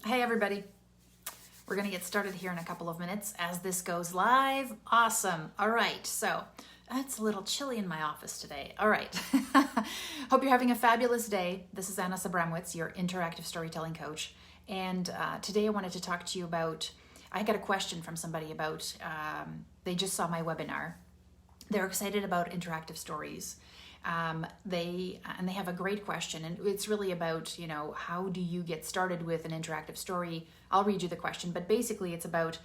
Hey everybody. We're gonna get started here in a couple of minutes as this goes live. Awesome. All right, so it's a little chilly in my office today. All right. Hope you're having a fabulous day. This is Anna Sabramowitz, your interactive storytelling coach. And today I wanted to talk to you about, I got a question from somebody about, they just saw my webinar. They're excited about interactive stories. They have a great question, and it's really about, how do you get started with an interactive story? I'll read you the question, but basically it's about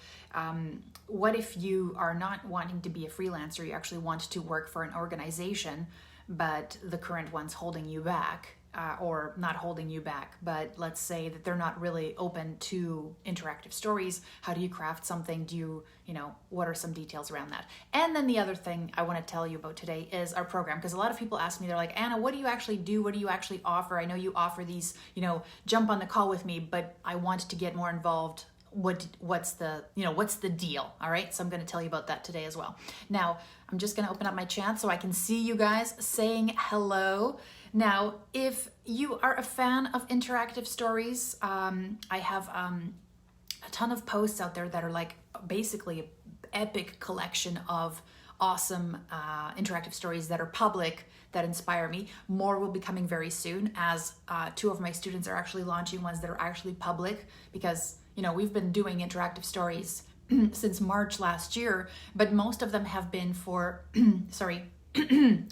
what if you are not wanting to be a freelancer, you actually want to work for an organization, but the current one's holding you back. Or not holding you back, but let's say that they're not really open to interactive stories. How do you craft something? What are some details around that? And then the other thing I want to tell you about today is our program, because a lot of people ask me, they're like, Anna, what do you actually do? What do you actually offer? I know you offer these, jump on the call with me, but I want to get more involved. What's the deal? All right. So I'm going to tell you about that today as well. Now, I'm just going to open up my chat so I can see you guys saying hello. Now, if you are a fan of interactive stories, I have a ton of posts out there that are like basically an epic collection of awesome interactive stories that are public, that inspire me. More will be coming very soon, as two of my students are actually launching ones that are actually public, because we've been doing interactive stories since March last year, but most of them have been for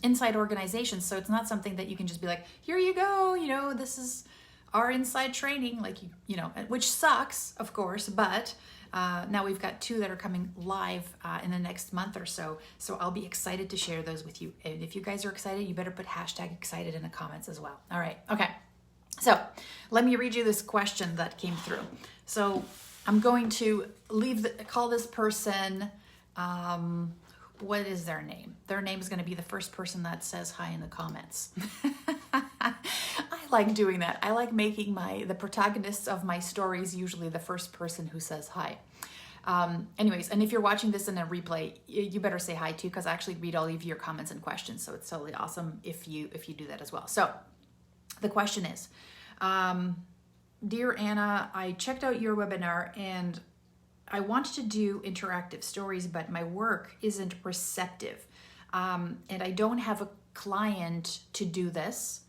inside organizations. So it's not something that you can just be like, here you go, this is our inside training, which sucks, of course, but now we've got two that are coming live in the next month or so. So I'll be excited to share those with you. And if you guys are excited, you better put #excited in the comments as well. All right. Okay. So let me read you this question that came through. So I'm going to call this person, what is their name? Their name is going to be the first person that says hi in the comments. I like doing that. I like making the protagonists of my stories usually the first person who says hi. Anyways, and if you're watching this in a replay, you better say hi too, because I actually read all of your comments and questions. So it's totally awesome if you do that as well. So the question is, Dear Anna, I checked out your webinar and I want to do interactive stories, but my work isn't receptive. And I don't have a client to do this.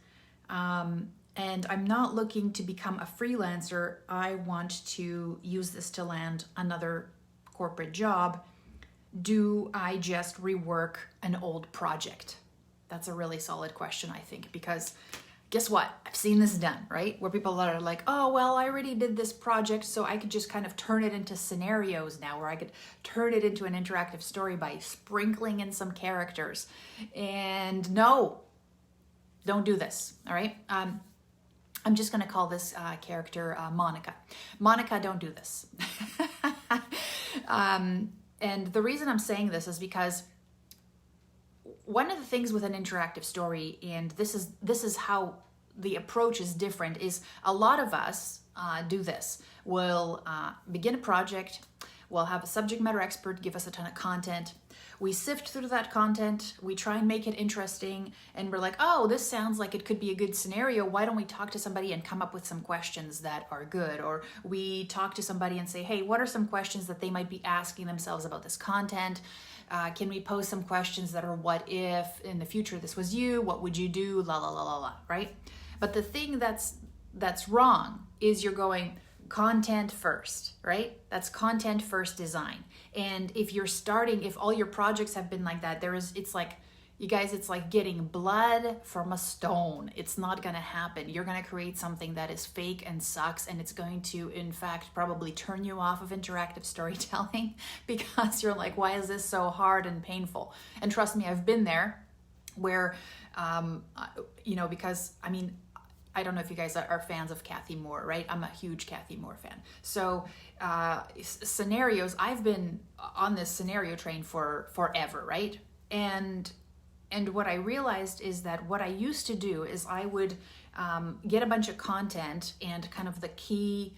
And I'm not looking to become a freelancer. I want to use this to land another corporate job. Do I just rework an old project? That's a really solid question, I think, because guess what? I've seen this done, right? Where people are like, oh, well, I already did this project, so I could just kind of turn it into scenarios now, or I could turn it into an interactive story by sprinkling in some characters. And no, don't do this, all right? I'm just gonna call this character Monica. Monica, don't do this. And the reason I'm saying this is because one of the things with an interactive story, and this is how the approach is different, is a lot of us do this. We'll begin a project, we'll have a subject matter expert give us a ton of content, we sift through that content, we try and make it interesting, and we're like, oh, this sounds like it could be a good scenario, why don't we talk to somebody and come up with some questions that are good? Or we talk to somebody and say, hey, what are some questions that they might be asking themselves about this content? Can we pose some questions that are, what if in the future this was you, what would you do, la la la la la, right? But the thing that's wrong is you're going content first, right? That's content first design. And if all your projects have been like that, it's like, you guys, it's like getting blood from a stone. It's not going to happen. You're going to create something that is fake and sucks, and it's going to, in fact, probably turn you off of interactive storytelling because you're like, why is this so hard and painful? And trust me, I've been there where, because, I don't know if you guys are fans of Kathy Moore, right? I'm a huge Kathy Moore fan. So scenarios, I've been on this scenario train for forever, right? And what I realized is that what I used to do is I would get a bunch of content and kind of the key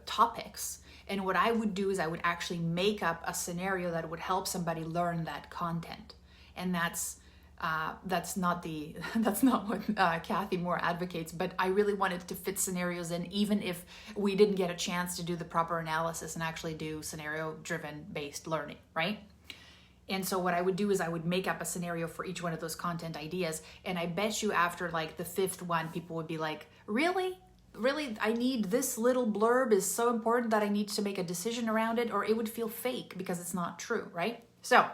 topics. And what I would do is I would actually make up a scenario that would help somebody learn that content. And that's That's not what Kathy Moore advocates, but I really wanted to fit scenarios in, even if we didn't get a chance to do the proper analysis and actually do scenario-driven based learning, right? And so what I would do is I would make up a scenario for each one of those content ideas. And I bet you after like the fifth one, people would be like, really? Really, I need this little blurb is so important that I need to make a decision around it, or it would feel fake because it's not true, right? So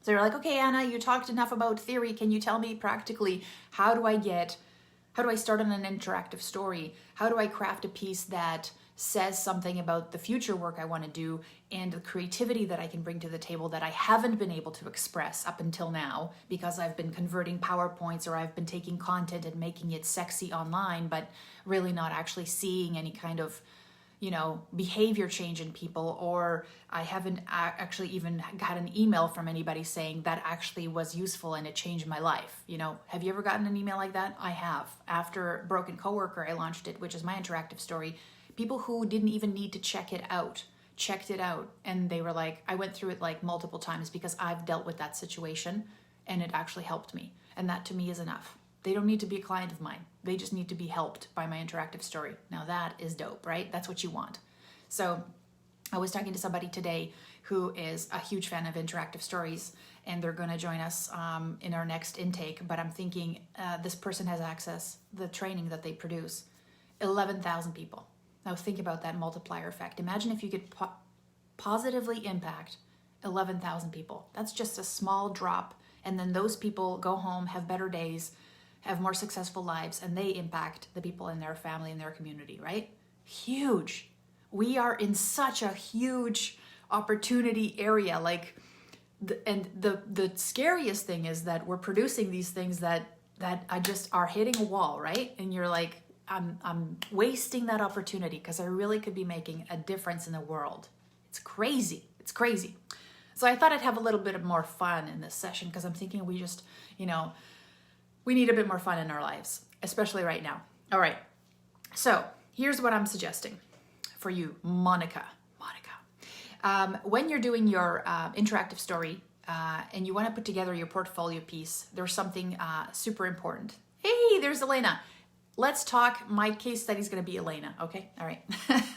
you're like, okay, Anna, you talked enough about theory. Can you tell me practically, how do I start on an interactive story? How do I craft a piece that says something about the future work I want to do and the creativity that I can bring to the table that I haven't been able to express up until now because I've been converting PowerPoints, or I've been taking content and making it sexy online, but really not actually seeing any kind of, behavior change in people, or I haven't actually even got an email from anybody saying that actually was useful and it changed my life. Have you ever gotten an email like that? I have. After Broken Coworker, I launched it, which is my interactive story. People who didn't even need to checked it out, and they were like, I went through it like multiple times because I've dealt with that situation and it actually helped me. And that to me is enough. They don't need to be a client of mine. They just need to be helped by my interactive story. Now that is dope, right? That's what you want. So I was talking to somebody today who is a huge fan of interactive stories, and they're going to join us in our next intake. But I'm thinking this person has access, the training that they produce, 11,000 people. Now think about that multiplier effect. Imagine if you could positively impact 11,000 people. That's just a small drop. And then those people go home, have better days, have more successful lives, and they impact the people in their family and their community, right? Huge. We are in such a huge opportunity area. The scariest thing is that we're producing these things that I just are hitting a wall, right? And you're like, I'm wasting that opportunity because I really could be making a difference in the world. It's crazy. It's crazy. So I thought I'd have a little bit of more fun in this session because I'm thinking we just, we need a bit more fun in our lives, especially right now. All right. So here's what I'm suggesting for you, Monica. When you're doing your interactive story and you want to put together your portfolio piece, there's something super important. Hey, there's Elena. Let's talk. My case study is going to be Elena. Okay. All right.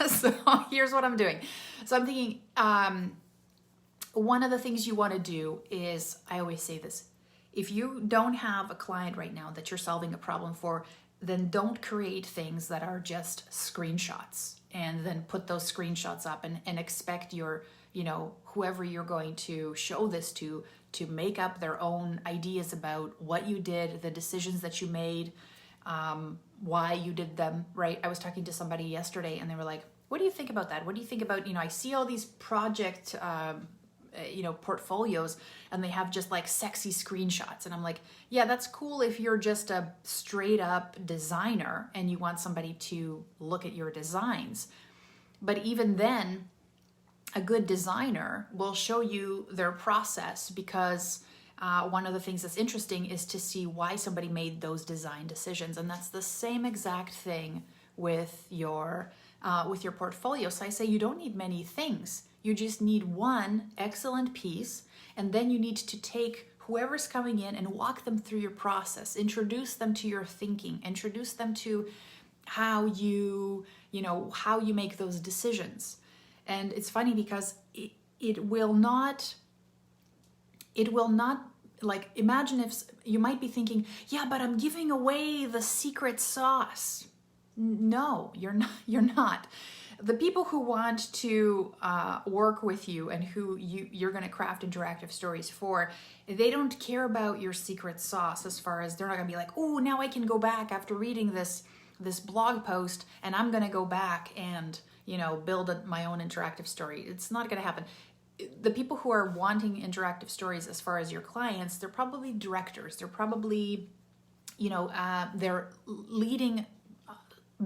So here's what I'm doing. So I'm thinking, one of the things you want to do is, I always say this, if you don't have a client right now that you're solving a problem for, then don't create things that are just screenshots and then put those screenshots up and expect your, whoever you're going to show this to make up their own ideas about what you did, the decisions that you made, why you did them, right? I was talking to somebody yesterday and they were like, what do you think about that? What do you think about, I see all these project, portfolios and they have just like sexy screenshots. And I'm like, yeah, that's cool if you're just a straight up designer and you want somebody to look at your designs. But even then, a good designer will show you their process because one of the things that's interesting is to see why somebody made those design decisions. And that's the same exact thing with your portfolio. So I say you don't need many things. You just need one excellent piece, and then you need to take whoever's coming in and walk them through your process, introduce them to your thinking, introduce them to how you make those decisions. And it's funny because it will not, like, imagine if you might be thinking, yeah, but I'm giving away the secret sauce. No, you're not. The people who want to work with you and who you're going to craft interactive stories for, they don't care about your secret sauce, as far as they're not going to be like, oh, now I can go back after reading this blog post and I'm going to go back and, build my own interactive story. It's not going to happen. The people who are wanting interactive stories as far as your clients, they're probably directors. They're probably, they're leading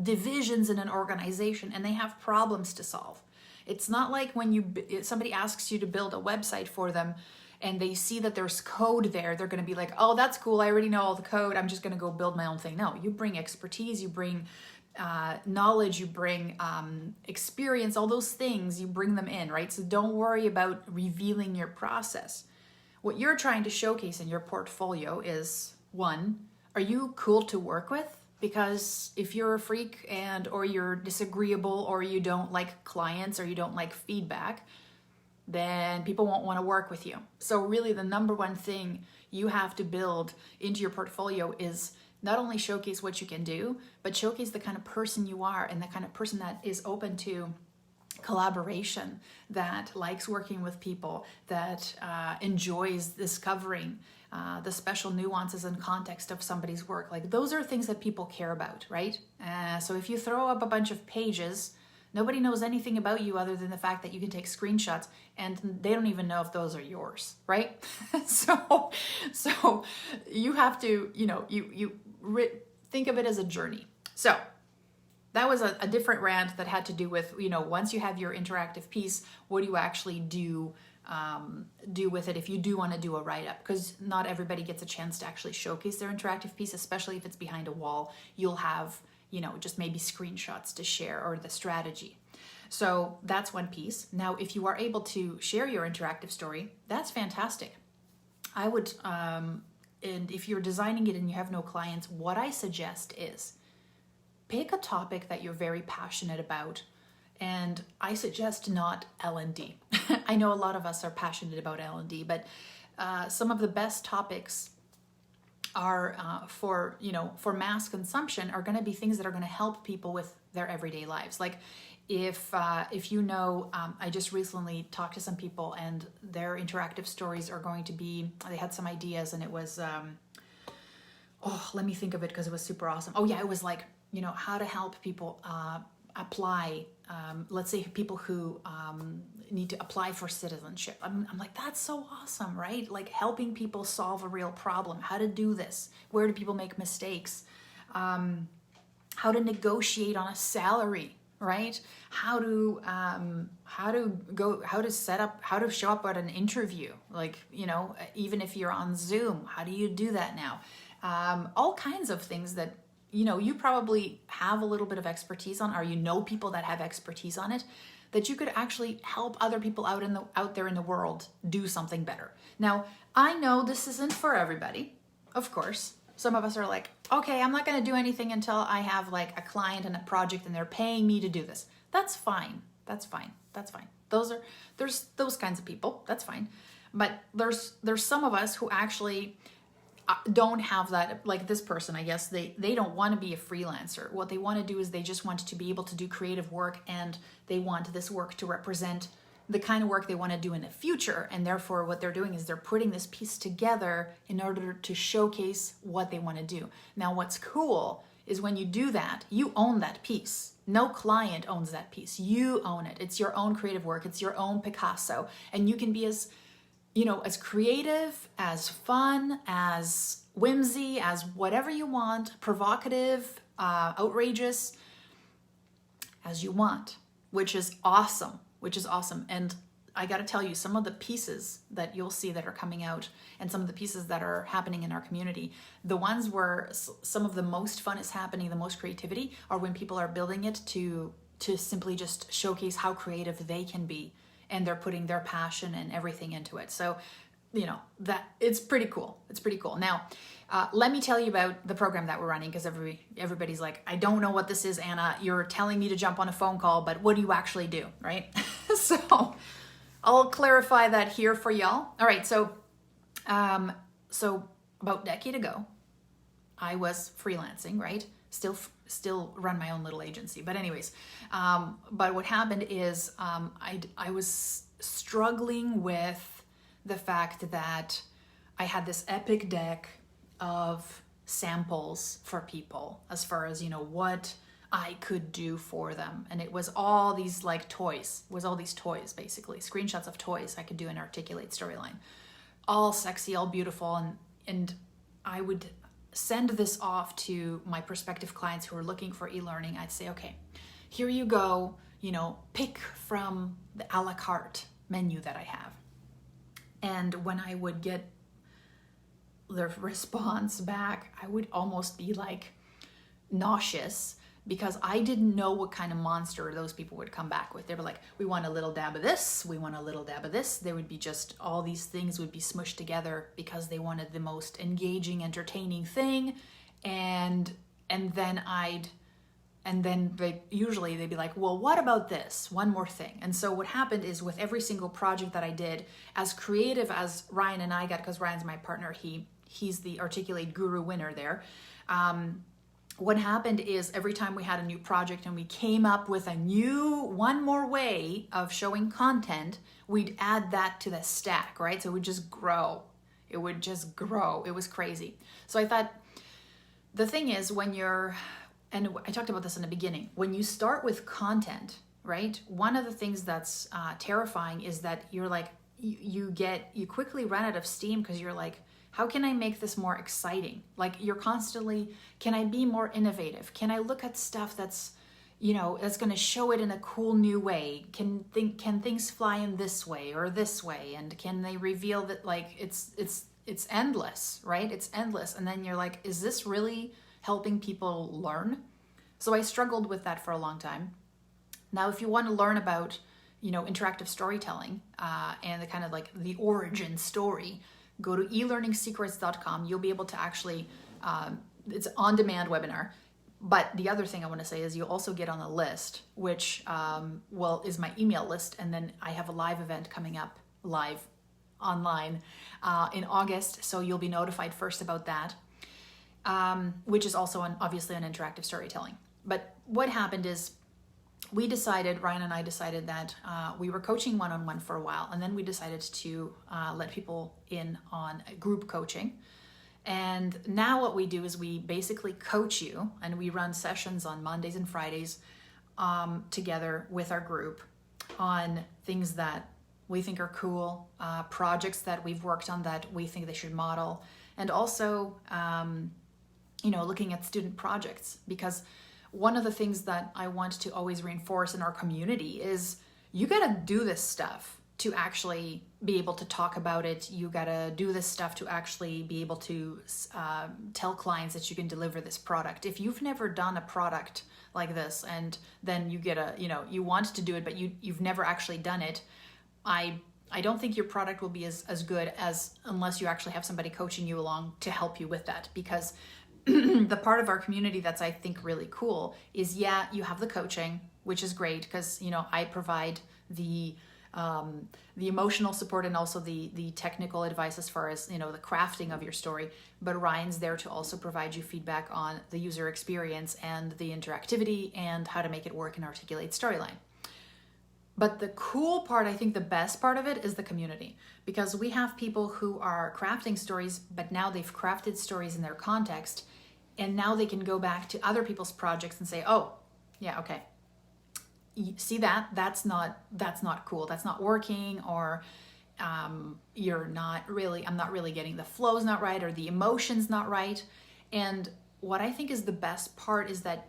divisions in an organization and they have problems to solve. It's not like when somebody asks you to build a website for them and they see that there's code there, they're going to be like, oh, that's cool, I already know all the code, I'm just going to go build my own thing. No, you bring expertise, you bring knowledge, you bring experience, all those things, you bring them in, right? So don't worry about revealing your process. what you're trying to showcase in your portfolio is, one, are you cool to work with? Because if you're a freak or you're disagreeable or you don't like clients or you don't like feedback, then people won't want to work with you. So really the number one thing you have to build into your portfolio is not only showcase what you can do, but showcase the kind of person you are and the kind of person that is open to collaboration, that likes working with people, that enjoys discovering the special nuances and context of somebody's work. Like those are things that people care about, right? So if you throw up a bunch of pages, nobody knows anything about you other than the fact that you can take screenshots, and they don't even know if those are yours, right? So you have to, think of it as a journey. So that was a different rant that had to do with, once you have your interactive piece, what do you actually do with it if you do want to do a write-up? Because not everybody gets a chance to actually showcase their interactive piece, especially if it's behind a wall. You'll have, just maybe screenshots to share or the strategy. So that's one piece. Now, if you are able to share your interactive story, that's fantastic. I would, and if you're designing it and you have no clients, what I suggest is pick a topic that you're very passionate about. And I suggest not L&D. I know a lot of us are passionate about L&D, but some of the best topics are for mass consumption are going to be things that are going to help people with their everyday lives. Like if I just recently talked to some people and their interactive stories are going to be, they had some ideas and it was, let me think of it because it was super awesome. Oh yeah, it was like, how to help people apply, let's say people who need to apply for citizenship. I'm like, that's so awesome, right? Like helping people solve a real problem, how to do this, where do people make mistakes, how to negotiate on a salary, right? How to show up at an interview, like, even if you're on Zoom, how do you do that now? All kinds of things that you probably have a little bit of expertise on, or people that have expertise on it, that you could actually help other people out there in the world do something better. Now, I know this isn't for everybody, of course. Some of us are like, okay, I'm not going to do anything until I have like a client and a project and they're paying me to do this. That's fine. That's fine. That's fine. There's those kinds of people. That's fine. But there's some of us who actually don't have that, like this person, I guess they don't want to be a freelancer. What they want to do is they just want to be able to do creative work, and they want this work to represent the kind of work they want to do in the future. And therefore what they're doing is they're putting this piece together in order to showcase what they want to do. Now, what's cool is when you do that, you own that piece. No client owns that piece. You own it. It's your own creative work. It's your own Picasso. And you can be as creative, as fun, as whimsy, as whatever you want, provocative, outrageous, as you want, which is awesome. And I got to tell you, some of the pieces that you'll see that are coming out and some of the pieces that are happening in our community, the ones where some of the most fun is happening, the most creativity, are when people are building it to simply just showcase how creative they can be. And they're putting their passion and everything into it. So, that it's pretty cool. It's pretty cool. Now, let me tell you about the program that we're running, because everybody's like, I don't know what this is, Anna. You're telling me to jump on a phone call, but what do you actually do, right? So I'll clarify that here for y'all. All right. So about a decade ago, I was freelancing, right? Still run my own little agency. But anyways, but what happened is I was struggling with the fact that I had this epic deck of samples for people as far as, what I could do for them. And it was all these like toys. It was all these toys, basically. Screenshots of toys I could do an articulate storyline. All sexy, all beautiful. And I would send this off to my prospective clients who are looking for e-learning. I'd say, okay, here you go, pick from the a la carte menu that I have. And when I would get the response back, I would almost be like nauseous, because I didn't know what kind of monster those people would come back with. They were like, we want a little dab of this, we want a little dab of this. There would be just all these things would be smushed together because they wanted the most engaging, entertaining thing. And then they'd be like, well, what about this? One more thing. And so what happened is with every single project that I did, as creative as Ryan and I got, because Ryan's my partner, he's the Articulate Guru winner there. What happened is every time we had a new project and we came up with one more way of showing content, we'd add that to the stack, right? So it would just grow. It was crazy. So I thought, the thing is, and I talked about this in the beginning, when you start with content, right? One of the things that's terrifying is that you're like, you quickly run out of steam because you're like, how can I make this more exciting? Like you're constantly, can I be more innovative? Can I look at stuff that's, that's going to show it in a cool new way? Can things fly in this way or this way? And can they reveal that like it's endless, right? It's endless. And then you're like, is this really helping people learn? So I struggled with that for a long time. Now, if you want to learn about, interactive storytelling and the kind of like the origin story, go to elearningsecrets.com. You'll be able to actually, it's an on-demand webinar. But the other thing I want to say is you'll also get on a list, which, is my email list. And then I have a live event coming up live online in August. So you'll be notified first about that, which is also obviously on interactive storytelling. But what happened is Ryan and I decided that we were coaching one-on-one for a while, and then we decided to let people in on group coaching. And now what we do is we basically coach you, and we run sessions on Mondays and Fridays together with our group on things that we think are cool, projects that we've worked on that we think they should model, and also, looking at student projects, because one of the things that I want to always reinforce in our community is you got to do this stuff to actually be able to talk about it. You got to do this stuff to actually be able to tell clients that you can deliver this product. If you've never done a product like this and then you get you want to do it, but you've never actually done it, I don't think your product will be as good as unless you actually have somebody coaching you along to help you with that. Because the part of our community that's I think really cool is you have the coaching, which is great because I provide the emotional support and also the technical advice as far as the crafting of your story. But Ryan's there to also provide you feedback on the user experience and the interactivity and how to make it work in Articulate Storyline. But the cool part, I think the best part of it is the community, because we have people who are crafting stories, but now they've crafted stories in their context, and now they can go back to other people's projects and say, oh, yeah, okay, see that's not cool, that's not working, or I'm not really getting the flow's not right, or the emotion's not right. And what I think is the best part is that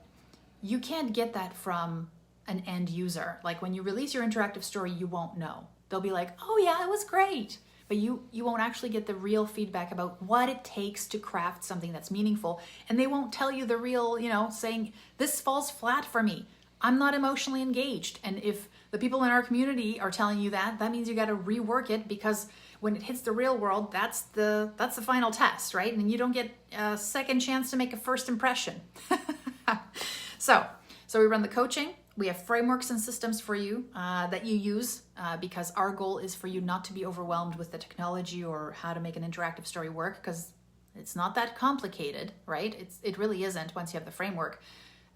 you can't get that from an end user. Like when you release your interactive story, you won't know. They'll be like, oh yeah, it was great. But you won't actually get the real feedback about what it takes to craft something that's meaningful. And they won't tell you the real, saying, this falls flat for me. I'm not emotionally engaged. And if the people in our community are telling you that means you got to rework it, because when it hits the real world, that's the final test, right? And you don't get a second chance to make a first impression. So we run the coaching. We have frameworks and systems for you that you use because our goal is for you not to be overwhelmed with the technology or how to make an interactive story work, because it's not that complicated, right? It really isn't once you have the framework.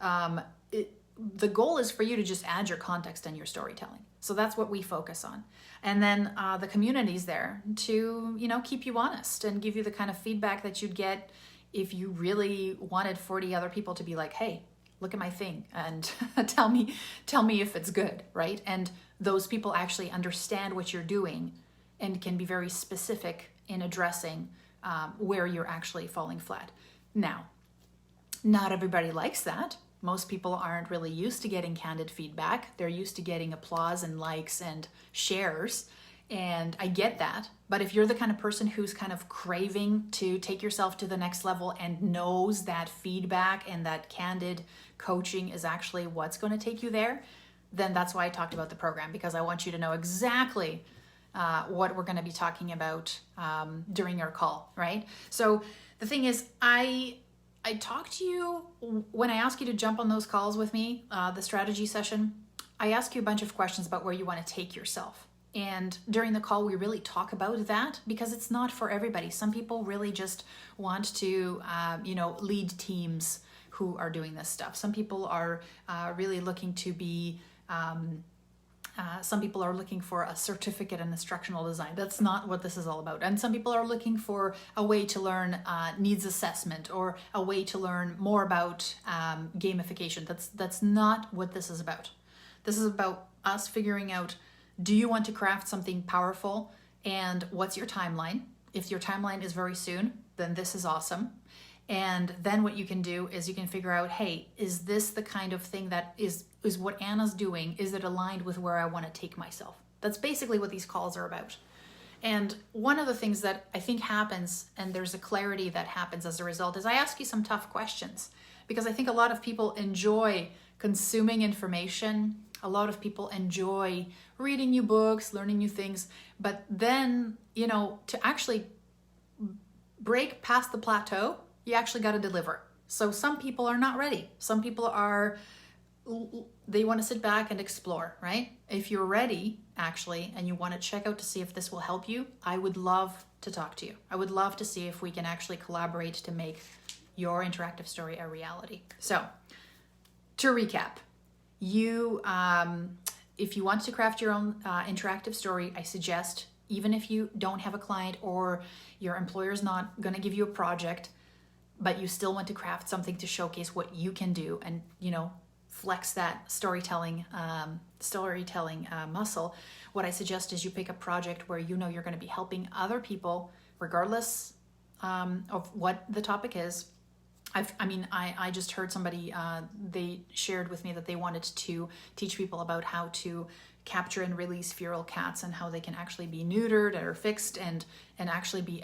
The goal is for you to just add your context and your storytelling. So that's what we focus on. And then the community's there to, keep you honest and give you the kind of feedback that you'd get if you really wanted 40 other people to be like, hey, look at my thing and tell me if it's good, right? And those people actually understand what you're doing and can be very specific in addressing where you're actually falling flat. Now, not everybody likes that. Most people aren't really used to getting candid feedback. They're used to getting applause and likes and shares. And I get that. But if you're the kind of person who's kind of craving to take yourself to the next level and knows that feedback and that candid coaching is actually what's going to take you there, then that's why I talked about the program, because I want you to know exactly what we're going to be talking about during your call, right? So the thing is, I talk to you when I ask you to jump on those calls with me, the strategy session. I ask you a bunch of questions about where you want to take yourself. And during the call, we really talk about that, because it's not for everybody. Some people really just want to, lead teams who are doing this stuff. Some people are really looking to be, some people are looking for a certificate in instructional design. That's not what this is all about. And some people are looking for a way to learn needs assessment, or a way to learn more about gamification. That's not what this is about. This is about us figuring out, do you want to craft something powerful, and what's your timeline? If your timeline is very soon, then this is awesome. And then what you can do is you can figure out, hey, is this the kind of thing that is what Anna's doing? Is it aligned with where I want to take myself? That's basically what these calls are about. And one of the things that I think happens, and there's a clarity that happens as a result, is I ask you some tough questions, because I think a lot of people enjoy consuming information. A lot of people enjoy reading new books, learning new things, but then, to actually break past the plateau, you actually got to deliver. So some people are not ready. Some people they want to sit back and explore, right? If you're ready, actually, and you want to check out to see if this will help you, I would love to talk to you. I would love to see if we can actually collaborate to make your interactive story a reality. So, to recap, if you want to craft your own interactive story, I suggest, even if you don't have a client or your employer's not going to give you a project, but you still want to craft something to showcase what you can do and, flex that storytelling muscle, what I suggest is you pick a project where you're going to be helping other people, regardless of what the topic is. I just heard somebody, they shared with me that they wanted to teach people about how to capture and release feral cats, and how they can actually be neutered or fixed and actually be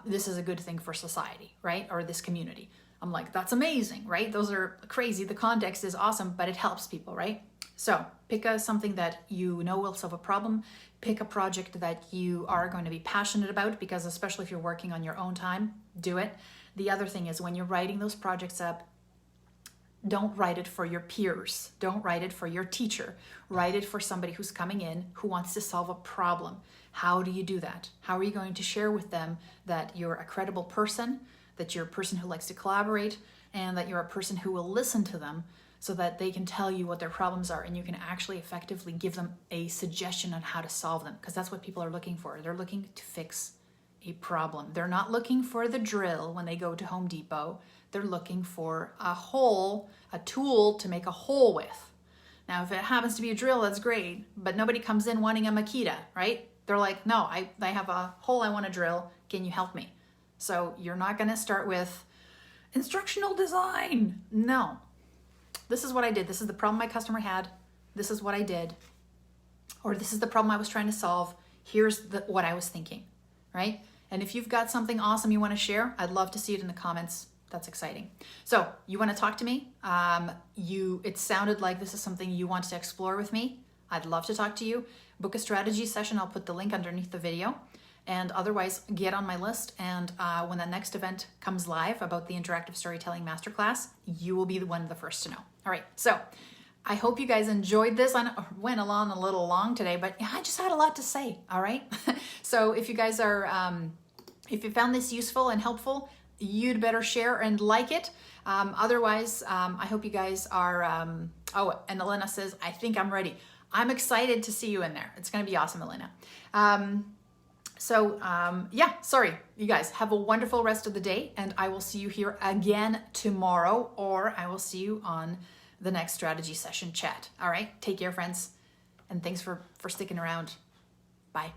this is a good thing for society, right? Or this community. I'm like, that's amazing, right? Those are crazy. The context is awesome, but it helps people, right? So pick something that will solve a problem. Pick a project that you are going to be passionate about, because especially if you're working on your own time, do it. The other thing is, when you're writing those projects up, don't write it for your peers. Don't write it for your teacher. Write it for somebody who's coming in who wants to solve a problem. How do you do that? How are you going to share with them that you're a credible person, that you're a person who likes to collaborate, and that you're a person who will listen to them, so that they can tell you what their problems are and you can actually effectively give them a suggestion on how to solve them? Because that's what people are looking for. They're looking to fix a problem. They're not looking for the drill when they go to Home Depot. They're looking for a tool to make a hole with. Now, if it happens to be a drill, that's great, but nobody comes in wanting a Makita, right? They're like, no, I have a hole I want to drill. Can you help me? So you're not going to start with instructional design. No. This is what I did. This is the problem my customer had. This is what I did. Or this is the problem I was trying to solve. Here's what I was thinking, right? And if you've got something awesome you want to share, I'd love to see it in the comments. That's exciting. So you want to talk to me? It sounded like this is something you want to explore with me. I'd love to talk to you. Book a strategy session. I'll put the link underneath the video. And otherwise, get on my list. And when the next event comes live about the Interactive Storytelling Masterclass, you will be one of the first to know. All right. So I hope you guys enjoyed this. I went along a little long today, but I just had a lot to say. All right. So if you guys if you found this useful and helpful, you'd better share and like it. Otherwise, I hope you guys are, and Elena says, I think I'm ready. I'm excited to see you in there. It's going to be awesome, Elena. Sorry, you guys have a wonderful rest of the day, and I will see you here again tomorrow, or I will see you on the next strategy session chat. All right. Take care, friends. And thanks for sticking around. Bye.